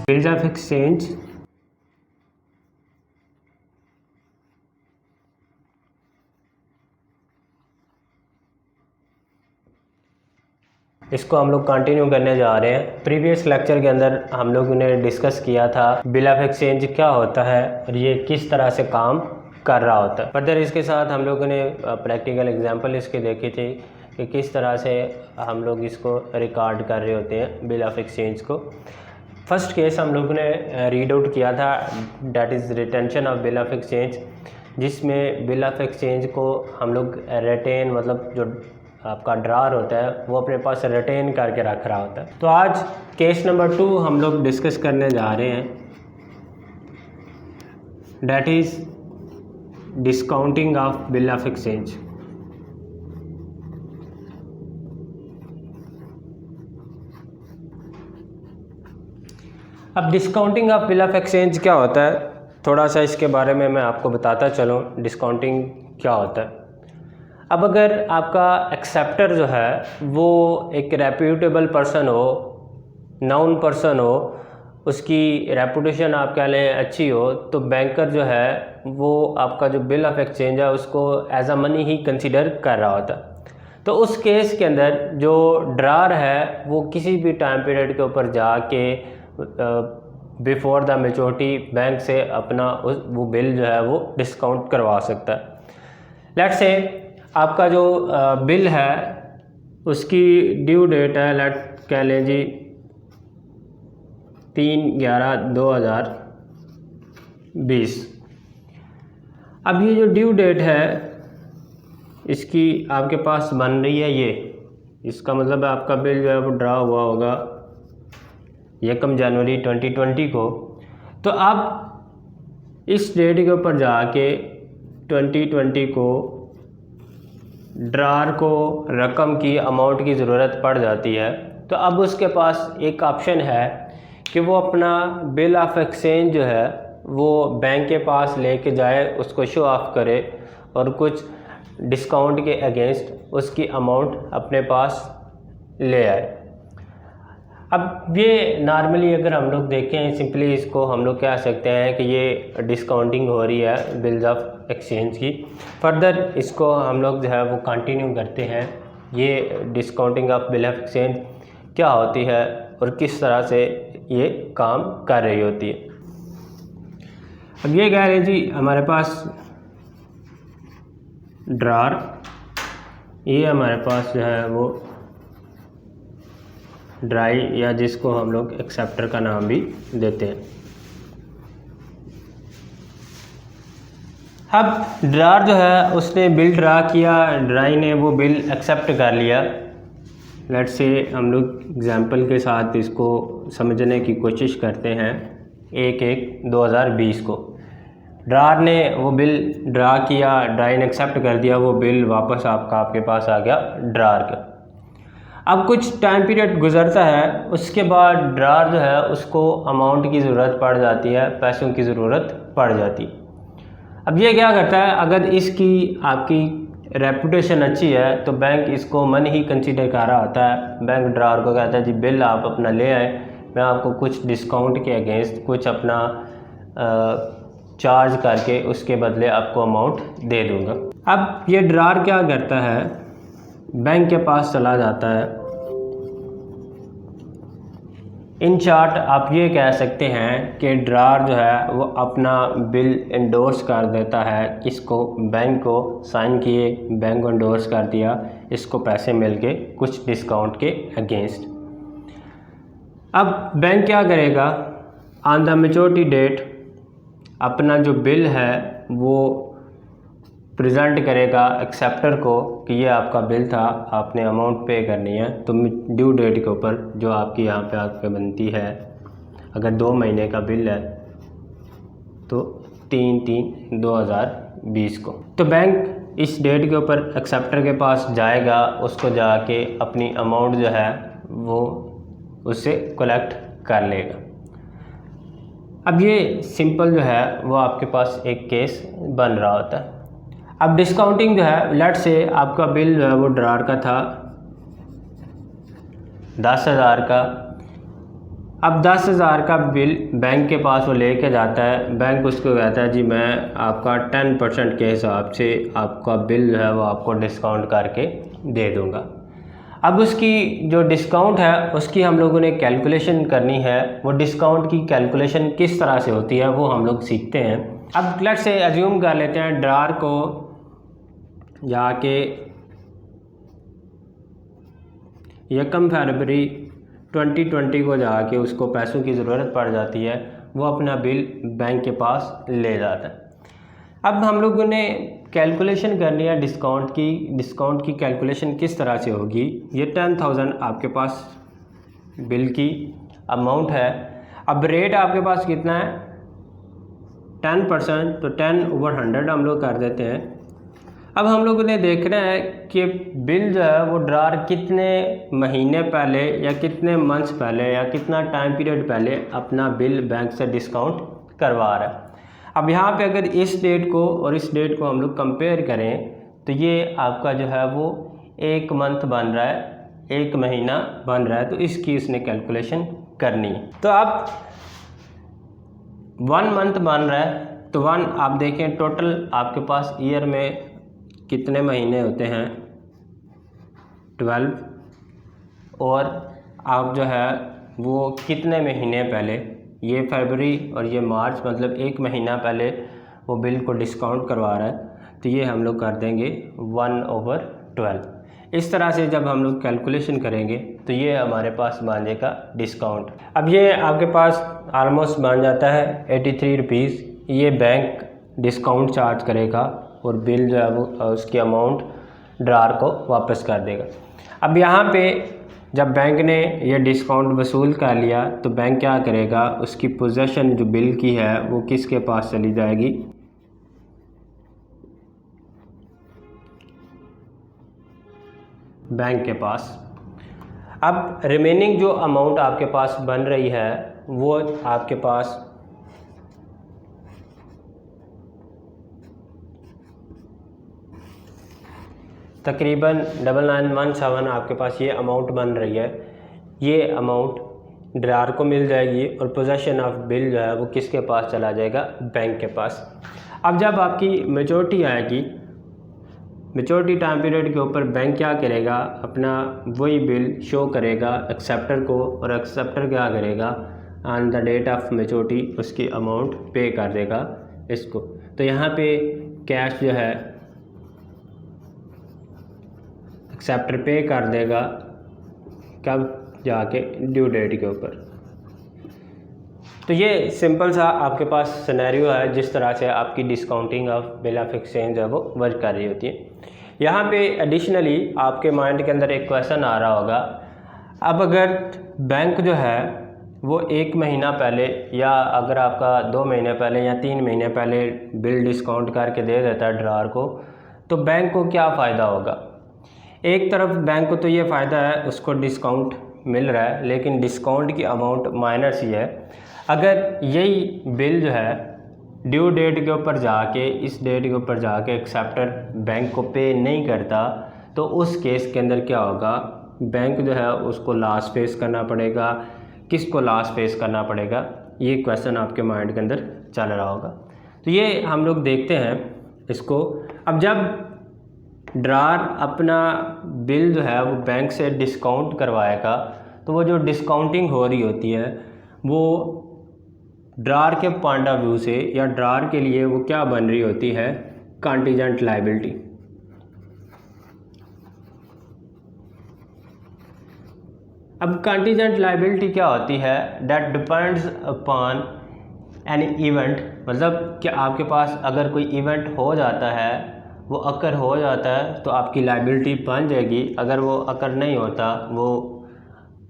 Bills of exchange इसको हम लोग कंटिन्यू करने जा रहे हैं। प्रीवियस लेक्चर के अंदर हम लोगों ने डिस्कस किया था बिल ऑफ एक्सचेंज क्या होता है और ये किस तरह से काम कर रहा होता है। फर्दर इसके साथ हम लोगों ने प्रैक्टिकल एग्जांपल इसके देखी थी कि किस तरह से हम लोग इसको रिकॉर्ड कर रहे होते हैं बिल ऑफ एक्सचेंज को। फर्स्ट केस हम लोगों ने रीड आउट किया था, that is retention of bill of exchange, जिसमें बिल ऑफ एक्सचेंज को हम लोग रिटेन मतलब जो आपका ड्रार होता है वो अपने पास रिटेन करके रख रहा होता है। तो आज केस नंबर 2 हम लोग डिस्कस करने जा रहे हैं, that is discounting of bill of exchange. अब discounting of bill of exchange क्या होता है, थोड़ा सा इसके बारे में मैं आपको बताता चलूँ डिस्काउंटिंग क्या होता है। अब अगर आपका एक्सेप्टर जो है वो एक रेप्यूटेबल पर्सन हो, नाउन पर्सन हो, उसकी रेपुटेशन आप कह लें अच्छी हो, तो बैंकर जो है वो आपका जो बिल ऑफ एक्सचेंज है उसको एज अ मनी ही कंसीडर कर रहा होता है। तो उस केस के अंदर जो ड्रार है वो किसी भी टाइम पीरियड के ऊपर जाके बिफोर द मैच्योरिटी बैंक से अपना वो बिल जो है वो डिस्काउंट करवा सकता है। लेट्स से आपका जो बिल है उसकी ड्यू डेट है, लेट कह लें जी 3/11/2020। अब ये जो ड्यू डेट है इसकी आपके पास बन रही है ये, इसका मतलब है आपका बिल जो है वो ड्रा हुआ होगा 1 जनवरी 2020 को। तो अब इस डेट के ऊपर जाके 2020 को ड्रार को रकम की अमाउंट की ज़रूरत पड़ जाती है। तो अब उसके पास एक ऑप्शन है कि वो अपना बिल ऑफ एक्सचेंज जो है वो बैंक के पास लेके जाए, उसको शो ऑफ करे और कुछ डिस्काउंट के अगेंस्ट उसकी अमाउंट अपने पास ले आए। अब ये नॉर्मली अगर हम लोग देखें सिंपली इसको हम लोग कह सकते हैं कि ये डिस्काउंटिंग हो रही है बिल्स ऑफ एक्सचेंज की। फर्दर इसको हम लोग जो है वो कंटिन्यू करते हैं, ये discounting of bill of exchange क्या होती है और किस तरह से ये काम कर रही होती है। अब ये कह रहे जी हमारे पास ड्रार, ये हमारे पास जो है वो ड्राई या जिसको हम लोग एक्सेप्टर का नाम भी देते हैं। अब ड्रार जो है उसने बिल ड्रा किया, ड्राई ने वो बिल एक्सेप्ट कर लिया। लेट्स से हम लोग एग्जांपल के साथ इसको समझने की कोशिश करते हैं। 1/1/2020 को ड्रार ने वो बिल ड्रा किया, ड्राई ने एक्सेप्ट कर दिया, वो बिल वापस आपके पास आ गया ड्रार का। अब कुछ टाइम पीरियड गुजरता है, उसके बाद ड्रार जो है उसको अमाउंट की ज़रूरत पड़ जाती है, पैसों की ज़रूरत पड़ जाती है। अब ये क्या करता है, अगर इसकी आपकी रेपुटेशन अच्छी है तो बैंक इसको मनी ही कंसीडर कर रहा होता है। बैंक ड्रार को कहता है जी बिल आप अपना ले आए, मैं आपको कुछ डिस्काउंट के अगेंस्ट कुछ अपना चार्ज करके उसके बदले आपको अमाउंट दे दूँगा। अब ये ड्रार क्या करता है, बैंक के पास चला जाता है। इन शॉर्ट आप ये कह सकते हैं कि ड्रार जो है वो अपना बिल इंडोर्स कर देता है, इसको बैंक को साइन किए, बैंक को इंडोर्स कर दिया, इसको पैसे मिल के कुछ डिस्काउंट के अगेंस्ट। अब बैंक क्या करेगा, ऑन द मैच्योरिटी डेट अपना जो बिल है वो प्रेजेंट करेगा एक्सेप्टर को कि ये आपका बिल था, आपने अमाउंट पे करनी है। तो ड्यू डेट के ऊपर जो आपकी यहाँ पे आपके बनती है, अगर 2 महीने का बिल है तो 3/3/2020 को, तो बैंक इस डेट के ऊपर एक्सेप्टर के पास जाएगा, उसको जाके अपनी अमाउंट जो है वो उससे कलेक्ट कर लेगा। अब ये सिंपल जो है वो आपके पास एक केस बन रहा होता है। अब डिस्काउंटिंग जो है, लेट से आपका बिल जो है वो ड्रार का था 10,000 का, अब 10,000 का बिल बैंक के पास वो लेके जाता है, बैंक उसको कहता है जी मैं आपका 10% के हिसाब से आपका बिल जो है वो आपको डिस्काउंट करके दे दूँगा। अब उसकी जो डिस्काउंट है उसकी हम लोगों ने कैलकुलेशन करनी है। वो डिस्काउंट की कैलकुलेशन किस तरह से होती है वो हम लोग सीखते हैं। अब लेट्स से अज्यूम कर लेते हैं ड्रार को जाके 1 फरवरी 2020 को जाके उसको पैसों की ज़रूरत पड़ जाती है, वो अपना बिल बैंक के पास ले जाता है। अब हम लोगों ने कैलकुलेशन करनी है डिस्काउंट की कैलकुलेशन किस तरह से होगी। ये 10,000 आपके पास बिल की अमाउंट है। अब रेट आपके पास कितना है 10%, तो 10/100 हम लोग कर देते हैं। अब हम लोगों ने देखना है कि बिल जो है वो ड्रार कितने महीने पहले या कितने मंथ्स पहले या कितना टाइम पीरियड पहले अपना बिल बैंक से डिस्काउंट करवा रहा है। अब यहाँ पे अगर इस डेट को और इस डेट को हम लोग कंपेयर करें तो ये आपका जो है वो 1 मंथ बन रहा है, 1 महीना बन रहा है, तो इसकी उसने कैलकुलेशन करनी है। तो अब 1 मंथ बन रहा है तो 1 आप देखें टोटल आपके पास ईयर में कितने महीने होते हैं 12, और आप जो है वो कितने महीने पहले, ये फरवरी और ये मार्च, मतलब 1 महीना पहले वो बिल को डिस्काउंट करवा रहा है, तो ये हम लोग कर देंगे 1/12। इस तरह से जब हम लोग कैलकुलेशन करेंगे तो ये हमारे पास बन जाएगा डिस्काउंट। अब ये आपके पास ऑलमोस्ट बन जाता है 83 रुपीज़, ये बैंक डिस्काउंट चार्ज करेगा और बिल जो है वो उसकी अमाउंट ड्रार को वापस कर देगा। अब यहाँ पे जब बैंक ने ये डिस्काउंट वसूल कर लिया तो बैंक क्या करेगा, उसकी पोजीशन जो बिल की है वो किसके पास चली जाएगी, बैंक के पास। अब रिमेनिंग जो अमाउंट आपके पास बन रही है वो आपके पास तकरीबन 9917 आपके पास ये अमाउंट बन रही है। ये अमाउंट ड्रार को मिल जाएगी और पोजीशन ऑफ बिल जो है वो किसके पास चला जाएगा, बैंक के पास। अब जब आपकी मेचोरिटी आएगी, मेचोरिटी टाइम पीरियड के ऊपर बैंक क्या करेगा, अपना वही बिल शो करेगा एक्सेप्टर को, और एक्सेप्टर क्या करेगा on the date of maturity उसकी अमाउंट पे कर देगा इसको। तो यहाँ पे कैश जो है एक्सेप्टर पे कर देगा कब, जाके ड्यू डेट के ऊपर। तो ये सिंपल सा आपके पास सिनेरियो है जिस तरह से आपकी discounting of bill of exchange है वो वर्क कर रही होती है। यहाँ पे एडिशनली आपके माइंड के अंदर एक क्वेश्चन आ रहा होगा, अब अगर बैंक जो है वो 1 महीना पहले, या अगर आपका 2 महीने पहले या 3 महीने पहले बिल डिस्काउंट करके दे देता है ड्रार को, तो बैंक को क्या फ़ायदा होगा। एक तरफ बैंक को तो ये फ़ायदा है उसको डिस्काउंट मिल रहा है, लेकिन डिस्काउंट की अमाउंट माइनस ही है। अगर यही बिल जो है ड्यू डेट के ऊपर जाके, इस डेट के ऊपर जाके एक्सेप्टर बैंक को पे नहीं करता, तो उस केस के अंदर क्या होगा, बैंक जो है उसको लॉस फेस करना पड़ेगा। किसको लॉस फेस करना पड़ेगा, ये क्वेश्चन आपके माइंड के अंदर चल रहा होगा। तो ये हम लोग देखते हैं इसको। अब जब ड्रार अपना बिल जो है वो बैंक से डिस्काउंट करवाएगा, तो वो जो डिस्काउंटिंग हो रही होती है वो ड्रार के पॉइंट ऑफ व्यू से, या ड्रार के लिए वो क्या बन रही होती है, कंटीजेंट लायबिलिटी। अब कंटीजेंट लायबिलिटी क्या होती है, that depends upon any event, मतलब कि आपके पास अगर कोई इवेंट हो जाता है, वो अकर हो जाता है तो आपकी लायबिलिटी बन जाएगी। अगर वो अकर नहीं होता वो,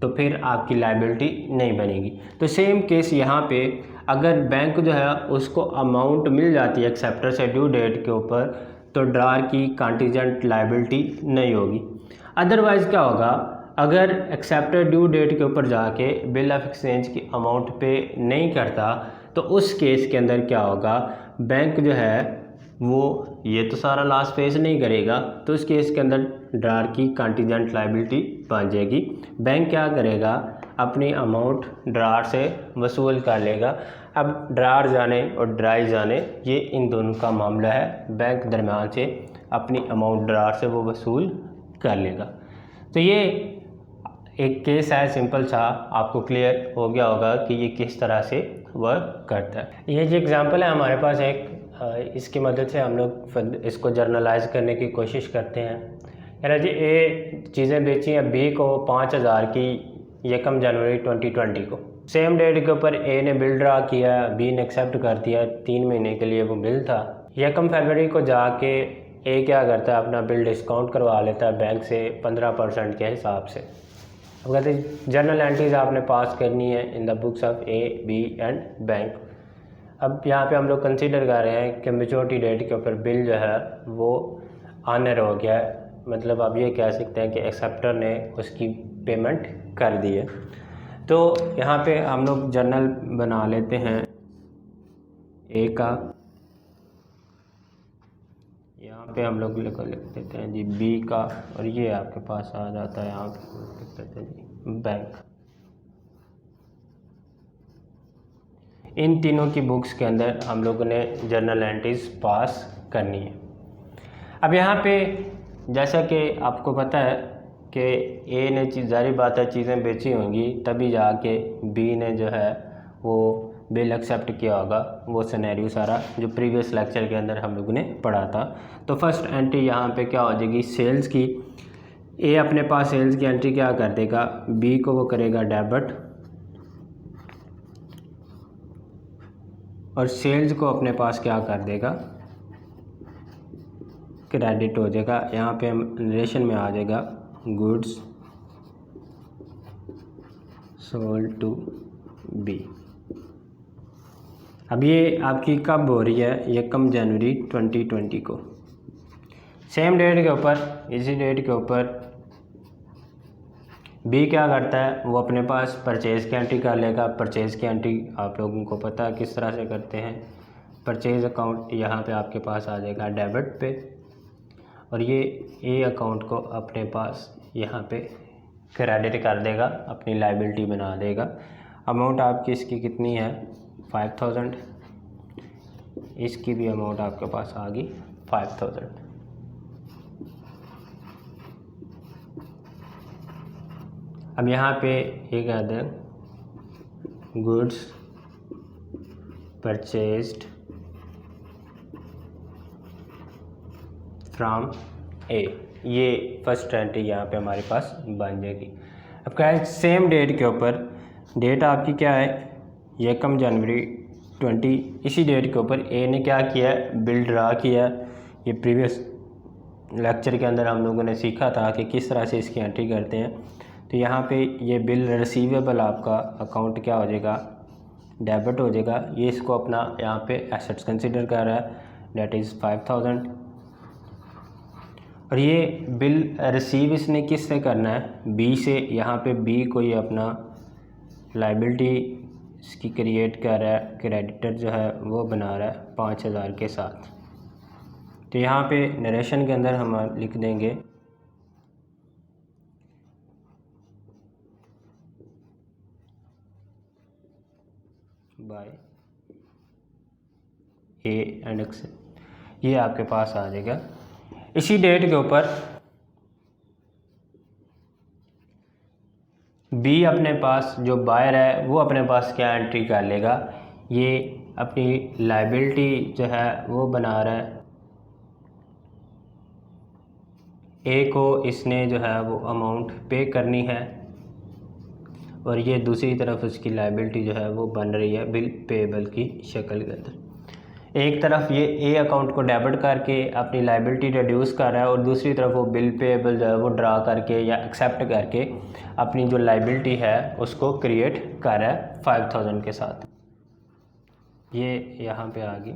तो फिर आपकी लायबिलिटी नहीं बनेगी। तो सेम केस यहाँ पे, अगर बैंक जो है उसको अमाउंट मिल जाती है एक्सेप्टर से ड्यू डेट के ऊपर, तो ड्रार की कंटीजेंट लायबिलिटी नहीं होगी। अदरवाइज़ क्या होगा, अगर एक्सेप्टर ड्यू डेट के ऊपर जाके बिल ऑफ एक्सचेंज की अमाउंट पे नहीं करता, तो उस केस के अंदर क्या होगा, बैंक जो है वो ये तो सारा लॉस फेस नहीं करेगा, तो उस केस के अंदर ड्रार की कंटीजेंट लायबिलिटी बन जाएगी। बैंक क्या करेगा, अपनी अमाउंट ड्रार से वसूल कर लेगा। अब ड्रार जाने और ड्राई जाने ये इन दोनों का मामला है, बैंक दरमियान से अपनी अमाउंट ड्रार से वो वसूल कर लेगा। तो ये एक केस है सिंपल सा, आपको क्लियर हो गया होगा कि ये किस तरह से वर्क करता है। ये जो एग्ज़ाम्पल है हमारे पास एक, इसकी मदद से हम लोग इसको जर्नलाइज करने की कोशिश करते हैं। यानी जी ए चीज़ें बेची हैं बी को 5,000 की 1 जनवरी 2020 को। सेम डेट के ऊपर ए ने बिल ड्रा किया, बी ने एक्सेप्ट कर दिया, 3 महीने के लिए वो बिल था। 1 फरवरी को जाके ए क्या करता है, अपना बिल डिस्काउंट करवा लेता है बैंक से 15% के हिसाब से। अब कहते हैं जर्नल एंट्रीज आपने पास करनी है in the books of A B and bank. अब यहाँ पे हम लोग कंसीडर कर रहे हैं कि मेच्योरिटी डेट के ऊपर बिल जो है वो ऑनर हो गया है, मतलब आप ये कह सकते हैं कि एक्सेप्टर ने उसकी पेमेंट कर दी है। तो यहाँ पे हम लोग जर्नल बना लेते हैं ए का, यहाँ पे हम लोग लिख देते हैं जी बी का, और ये आपके पास आ जाता है यहाँ पे लिख देते हैं जी बैंक। इन तीनों की बुक्स के अंदर हम लोगों ने जर्नल एंट्रीज पास करनी है। अब यहाँ पे जैसा कि आपको पता है कि ए ने जारी बात है चीज़ें बेची होंगी, तभी जाके बी ने जो है वो बिल एक्सेप्ट किया होगा। वो सिनेरियो सारा जो प्रीवियस लेक्चर के अंदर हम लोगों ने पढ़ा था। तो फर्स्ट एंट्री यहाँ पे क्या हो जाएगी, सेल्स की। ए अपने पास सेल्स की एंट्री क्या कर देगा, बी को वो करेगा डेबिट, और सेल्स को अपने पास क्या कर देगा, क्रेडिट हो जाएगा। यहाँ पे हम नरेशन में आ जाएगा गुड्स सोल्ड टू बी। अब ये आपकी कब हो रही है, 1 जनवरी 2020 को। सेम डेट के ऊपर, इसी डेट के ऊपर बी क्या करता है, वो अपने पास परचेज़ की एंट्री कर लेगा। परचेज़ की एंट्री आप लोगों को पता है किस तरह से करते हैं। परचेज़ अकाउंट यहाँ पे आपके पास आ जाएगा डेबिट पे, और ये ए अकाउंट को अपने पास यहाँ पे क्रेडिट कर देगा, अपनी लाइबिलिटी बना देगा। अमाउंट आपकी इसकी कितनी है, 5,000। इसकी भी अमाउंट आपके पास आ गई 5,000। अब यहाँ पे ये कह दें गुड्स परचेज्ड फ्रॉम ए, ये फर्स्ट एंट्री यहाँ पे हमारे पास बन जाएगी। अब क्या है, सेम डेट के ऊपर, डेट आपकी क्या है 1 जनवरी 20, इसी डेट के ऊपर ए ने क्या किया है, बिल ड्रा किया। ये प्रीवियस लेक्चर के अंदर हम लोगों ने सीखा था कि किस तरह से इसकी एंट्री करते हैं। तो यहाँ पे ये बिल रिसीवेबल आपका अकाउंट क्या हो जाएगा, डेबिट हो जाएगा। ये इसको अपना यहाँ पे एसेट्स कंसिडर कर रहा है, डेट इज़ 5,000। और ये बिल रिसीव इसने किस से करना है, बी से। यहाँ पे बी को ये अपना लाइबिलिटी इसकी क्रिएट कर रहा है, क्रेडिटर जो है वो बना रहा है 5,000 के साथ। तो यहाँ पे नरेशन के अंदर हम लिख देंगे बाय ए एंड एक्स, ये आपके पास आ जाएगा। इसी डेट के ऊपर बी अपने पास, जो बायर है वो अपने पास क्या एंट्री कर लेगा, ये अपनी लाइबिलिटी जो है वो बना रहा है। ए को इसने जो है वो अमाउंट पे करनी है, और ये दूसरी तरफ उसकी लाइबिलिटी जो है वो बन रही है बिल पेएबल की शक्ल के अंदर। एक तरफ ये ए अकाउंट को डेबिट करके अपनी लाइबिलिटी रिड्यूस कर रहा है, और दूसरी तरफ वो बिल पेएबल जो है वो ड्रा करके या एक्सेप्ट करके अपनी जो लाइबिलिटी है उसको क्रिएट कर रहा है 5,000 के साथ। ये यहाँ पे आ गई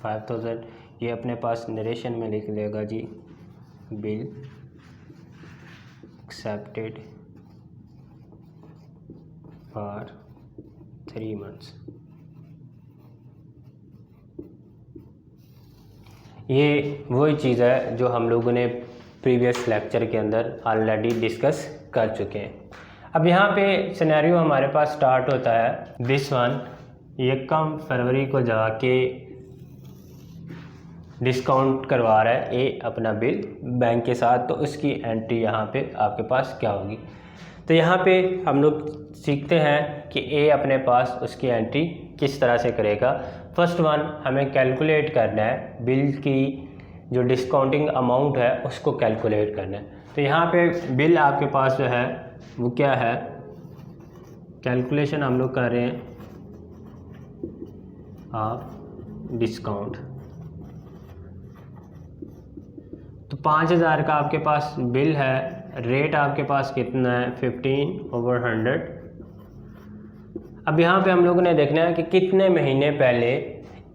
5,000। ये अपने पास नरेशन में लिख देगा जी बिल एक्सेप्टेड फॉर 3 months। ये वही चीज़ है जो हम लोगों ने प्रीवियस लेक्चर के अंदर ऑलरेडी डिस्कस कर चुके हैं। अब यहाँ पे सिनेरियो हमारे पास स्टार्ट होता है, दिस वन 1 फरवरी को जाके डिस्काउंट करवा रहा है ए अपना बिल बैंक के साथ, तो उसकी एंट्री यहाँ पे आपके पास क्या होगी। तो यहाँ पे हम लोग सीखते हैं कि ए अपने पास उसकी एंट्री किस तरह से करेगा। फर्स्ट वन हमें कैलकुलेट करना है, बिल की जो डिस्काउंटिंग अमाउंट है उसको कैलकुलेट करना है। तो यहाँ पे बिल आपके पास जो है वो क्या है, कैलकुलेशन हम लोग कर रहे हैं ऑफ डिस्काउंट। तो 5000 का आपके पास बिल है, रेट आपके पास कितना है 15/100। अब यहाँ पे हम लोगों ने देखना है कि कितने महीने पहले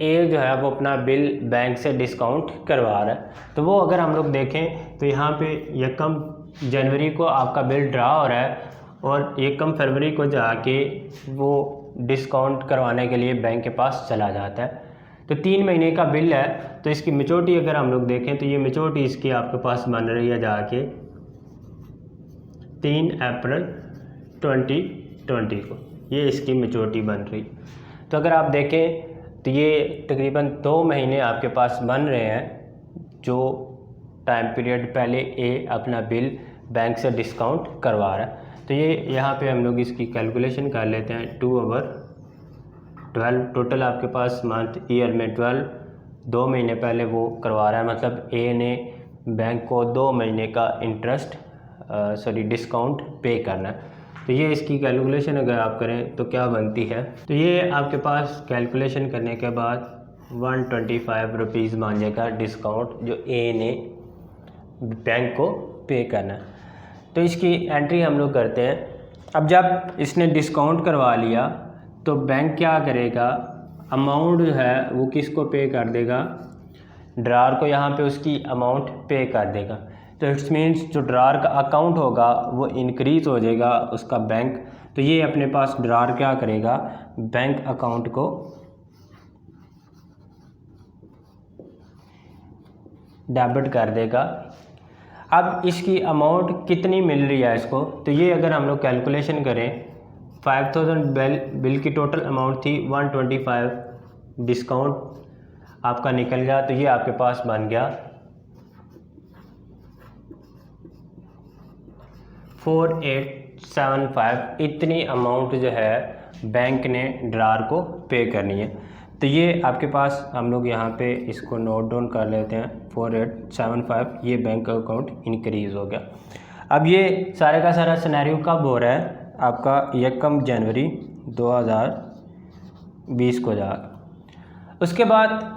ए जो है वो अपना बिल बैंक से डिस्काउंट करवा रहा है। तो वो अगर हम लोग देखें तो यहाँ पे 1 जनवरी को आपका बिल ड्रा हो रहा है और 1 फरवरी को जाके वो डिस्काउंट करवाने के लिए बैंक के पास चला जाता है। तो 3 महीने का बिल है, तो इसकी मैच्योरिटी अगर हम लोग देखें तो ये मैच्योरिटी इसकी आपके पास बन रही है जाके 3 अप्रैल 2020 को, ये इसकी मैच्योरिटी बन रही। तो अगर आप देखें तो ये तकरीबन 2 महीने आपके पास बन रहे हैं जो टाइम पीरियड पहले ए अपना बिल बैंक से डिस्काउंट करवा रहा है। तो ये यहाँ पे हम लोग इसकी कैलकुलेशन कर लेते हैं 2/12 टोटल आपके पास मंथ ईयर में 12, 2 महीने पहले वो करवा रहा है, मतलब ए ने बैंक को 2 महीने का इंटरेस्ट डिस्काउंट पे करना है। तो ये इसकी कैलकुलेशन अगर आप करें तो क्या बनती है, तो ये आपके पास कैलकुलेशन करने के बाद 125 रुपीज़ मान जाएगा डिस्काउंट जो ए ने बैंक को पे करना है। तो इसकी एंट्री हम लोग करते हैं। अब जब इसने डिस्काउंट करवा लिया तो बैंक क्या करेगा, अमाउंट जो है वो किसको पे कर देगा, ड्रार को यहाँ पे उसकी अमाउंट पे कर देगा। तो इट्स मीन्स जो ड्रार का अकाउंट होगा वो इंक्रीज़ हो जाएगा उसका बैंक। तो ये अपने पास ड्रार क्या करेगा, बैंक अकाउंट को डेबिट कर देगा। अब इसकी अमाउंट कितनी मिल रही है इसको, तो ये अगर हम लोग कैलकुलेशन करें 5000 बिल की टोटल अमाउंट थी 125, डिस्काउंट आपका निकल गया तो ये आपके पास बन गया 4875। इतनी अमाउंट जो है बैंक ने ड्रार को पे करनी है। तो ये आपके पास हम लोग यहाँ पे इसको नोट डाउन कर लेते हैं 4875, ये बैंक अकाउंट इंक्रीज़ हो गया। अब ये सारे का सारा सिनेरियो कब हो रहा है आपका 1 जनवरी 2020 को जाकर। उसके बाद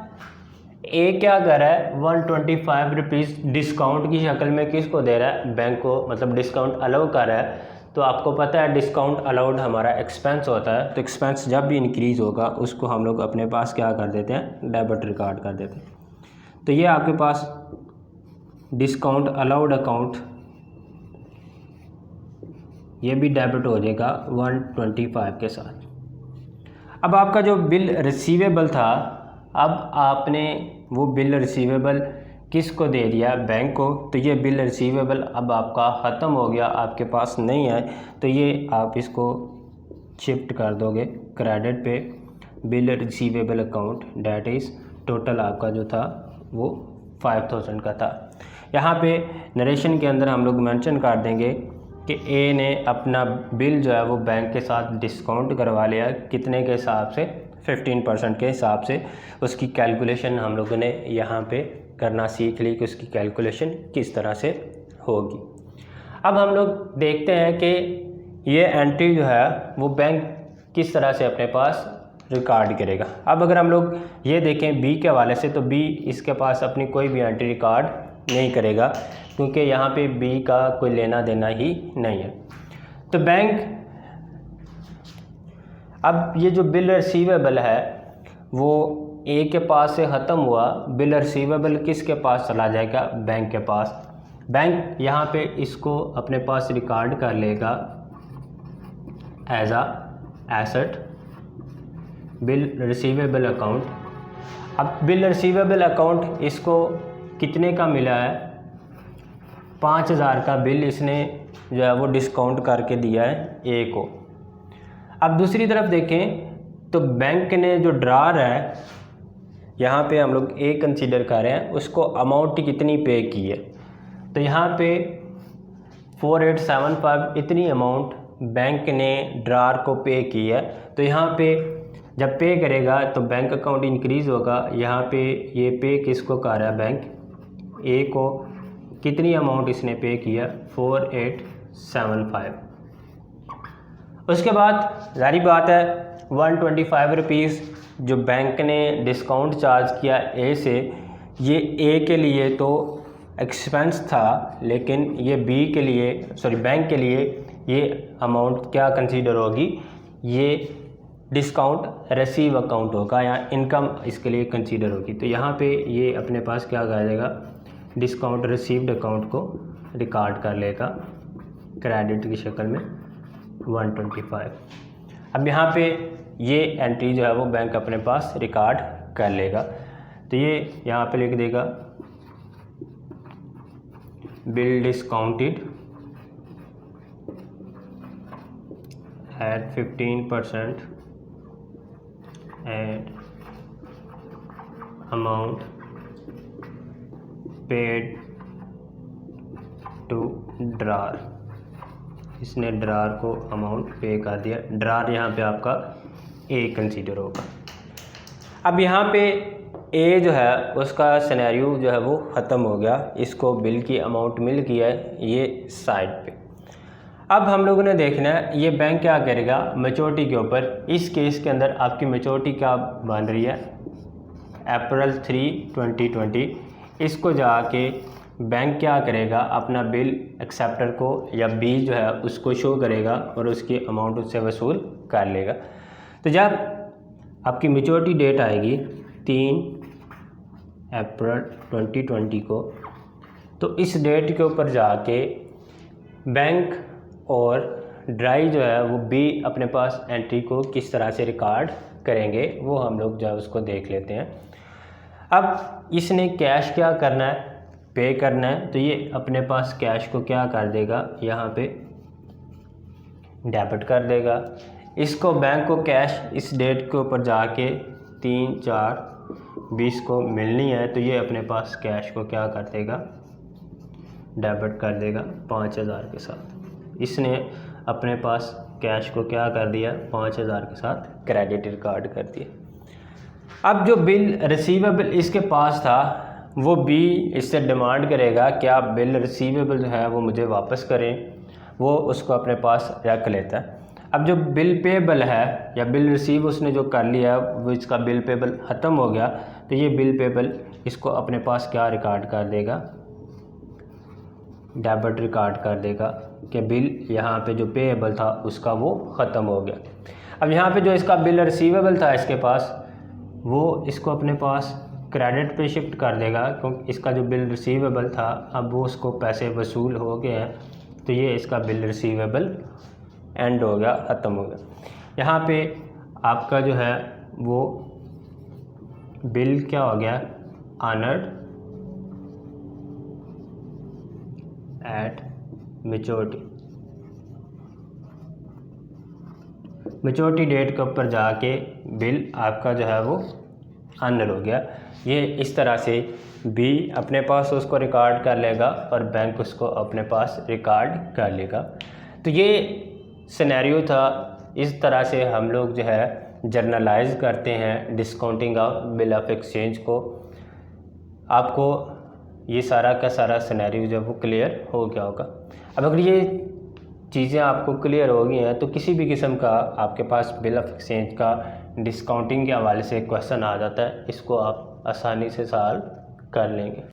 ए क्या कर रहा है 125 रुपीज़ डिस्काउंट की शक्ल में किसको दे रहा है, बैंक को, मतलब डिस्काउंट अलाउ कर रहा है। तो आपको पता है डिस्काउंट अलाउड हमारा एक्सपेंस होता है, तो एक्सपेंस जब भी इंक्रीज़ होगा उसको हम लोग अपने पास क्या कर देते हैं, डेबिट रिकॉर्ड कर देते हैं। तो ये आपके पास डिस्काउंट अलाउड अकाउंट ये भी डेबिट हो जाएगा 125 के साथ। अब आपका जो बिल रिसीवेबल था, अब आपने वो बिल रिसीवेबल किसको दे दिया, बैंक को। तो ये बिल रिसीवेबल अब आपका ख़त्म हो गया, आपके पास नहीं है, तो ये आप इसको शिफ्ट कर दोगे क्रेडिट पे, bill receivable account, that is total आपका जो था वो 5000 का था। यहाँ पे नरेशन के अंदर हम लोग मेंशन कर देंगे कि ए ने अपना बिल जो है वो बैंक के साथ डिस्काउंट करवा लिया, कितने के हिसाब से, 15% के हिसाब से। उसकी कैलकुलेशन हम लोगों ने यहाँ पे करना सीख ली कि उसकी कैलकुलेशन किस तरह से होगी। अब हम लोग देखते हैं कि ये एंट्री जो है वो बैंक किस तरह से अपने पास रिकॉर्ड करेगा। अब अगर हम लोग ये देखें बी के हवाले से, तो बी इसके पास अपनी कोई भी एंट्री रिकॉर्ड नहीं करेगा, क्योंकि यहाँ पे बी का कोई लेना देना ही नहीं है। तो बैंक, अब ये जो बिल रिसीवेबल है वो ए के पास से ख़त्म हुआ, बिल रिसीवेबल किसके पास चला जाएगा, बैंक के पास। बैंक यहाँ पे इसको अपने पास रिकॉर्ड कर लेगा एज आ एसेट, बिल रिसीवेबल अकाउंट। अब बिल रिसीवेबल अकाउंट इसको कितने का मिला है, 5000 का बिल इसने जो है वो डिस्काउंट करके दिया है ए को। अब दूसरी तरफ देखें तो बैंक ने जो ड्रार है, यहाँ पे हम लोग ए कंसीडर कर रहे हैं, उसको अमाउंट कितनी पे की है। तो यहाँ पे 4875 इतनी अमाउंट बैंक ने ड्रार को पे की है। तो यहाँ पे जब पे करेगा तो बैंक अकाउंट इंक्रीज़ होगा। यहाँ पे ये पे किसको कर रहा है, बैंक ए को। कितनी अमाउंट इसने पे किया, 4875। उसके बाद जारी बात है 125 रुपीज़ जो बैंक ने डिस्काउंट चार्ज किया ए से, ये ए के लिए तो एक्सपेंस था, लेकिन ये बी के लिए बैंक के लिए ये अमाउंट क्या कंसीडर होगी, ये डिस्काउंट रिसीव अकाउंट होगा या इनकम इसके लिए कंसीडर होगी। तो यहाँ पे ये अपने पास क्या कर देगा, डिस्काउंट रिसीव्ड अकाउंट को रिकॉर्ड कर लेगा क्रेडिट की शक्ल में 125। अब यहाँ पे ये एंट्री जो है वो बैंक अपने पास रिकॉर्ड कर लेगा। तो ये यहाँ पे लिख देगा bill discounted at 15% and amount paid to drawer। इसने ड्रार को अमाउंट पे कर दिया। ड्रार यहाँ पे आपका ए कंसीडर होगा। अब यहाँ पे ए जो है उसका सिनेरियो जो है वो ख़त्म हो गया, इसको बिल की अमाउंट मिल गई है ये साइड पे। अब हम लोगों ने देखना है ये बैंक क्या करेगा मैच्योरिटी के ऊपर। इस केस के अंदर आपकी मैच्योरिटी क्या बन रही है, अप्रैल 3, 2020। इसको जाके बैंक क्या करेगा, अपना बिल एक्सेप्टर को या बी जो है उसको शो करेगा और उसकी अमाउंट उससे वसूल कर लेगा। तो जब आपकी मैच्योरिटी डेट आएगी 3 अप्रैल 2020 को, तो इस डेट के ऊपर जाके बैंक और ड्राई जो है वो बी अपने पास एंट्री को किस तरह से रिकॉर्ड करेंगे वो हम लोग जो है उसको देख लेते हैं। अब इसने कैश क्या करना है, पे करना है। तो ये अपने पास कैश को क्या कर देगा, यहाँ पे डेबिट कर देगा। इसको बैंक को कैश इस डेट के ऊपर जाके 3/4/20 को मिलनी है। तो ये अपने पास कैश को क्या कर देगा, डेबिट कर देगा 5000 के साथ। इसने अपने पास कैश को क्या कर दिया, 5000 के साथ क्रेडिट रिकॉर्ड कर दिया। अब जो बिल रिसीवेबल इसके पास था वो बी इससे डिमांड करेगा कि आप बिल रिसीवेबल जो है वो मुझे वापस करें, वो उसको अपने पास रख लेता है। अब जो बिल पेबल है या बिल रिसीव उसने जो कर लिया है वो इसका बिल पेबल ख़त्म हो गया। तो ये बिल पेबल इसको अपने पास क्या रिकॉर्ड कर देगा, डेबिट रिकॉर्ड कर देगा कि बिल यहाँ पे जो पेएबल था उसका वो ख़त्म हो गया। अब यहाँ पे जो इसका बिल रिसीवेबल था इसके पास, वो इसको अपने पास क्रेडिट पे शिफ्ट कर देगा, क्योंकि इसका जो बिल रिसीवेबल था अब वो उसको पैसे वसूल हो गए हैं। तो ये इसका बिल रिसीवेबल एंड हो गया, ख़त्म हो गया। यहाँ पे आपका जो है वो बिल क्या हो गया, ऑनर्ड एट मैच्योरिटी डेट के ऊपर जाके बिल आपका जो है वो ऑनर हो गया। ये इस तरह से बी अपने पास उसको रिकॉर्ड कर लेगा और बैंक उसको अपने पास रिकॉर्ड कर लेगा। तो ये सिनेरियो था। इस तरह से हम लोग जो है जर्नलाइज करते हैं discounting of bill of exchange को। आपको ये सारा का सारा सिनेरियो जब वो क्लियर हो गया होगा। अब अगर ये चीज़ें आपको क्लियर हो गई हैं तो किसी भी किस्म का आपके पास बिल ऑफ एक्सचेंज का डिस्काउंटिंग के हवाले से क्वेश्चन आ जाता है, इसको आप आसानी से सॉल्व कर लेंगे।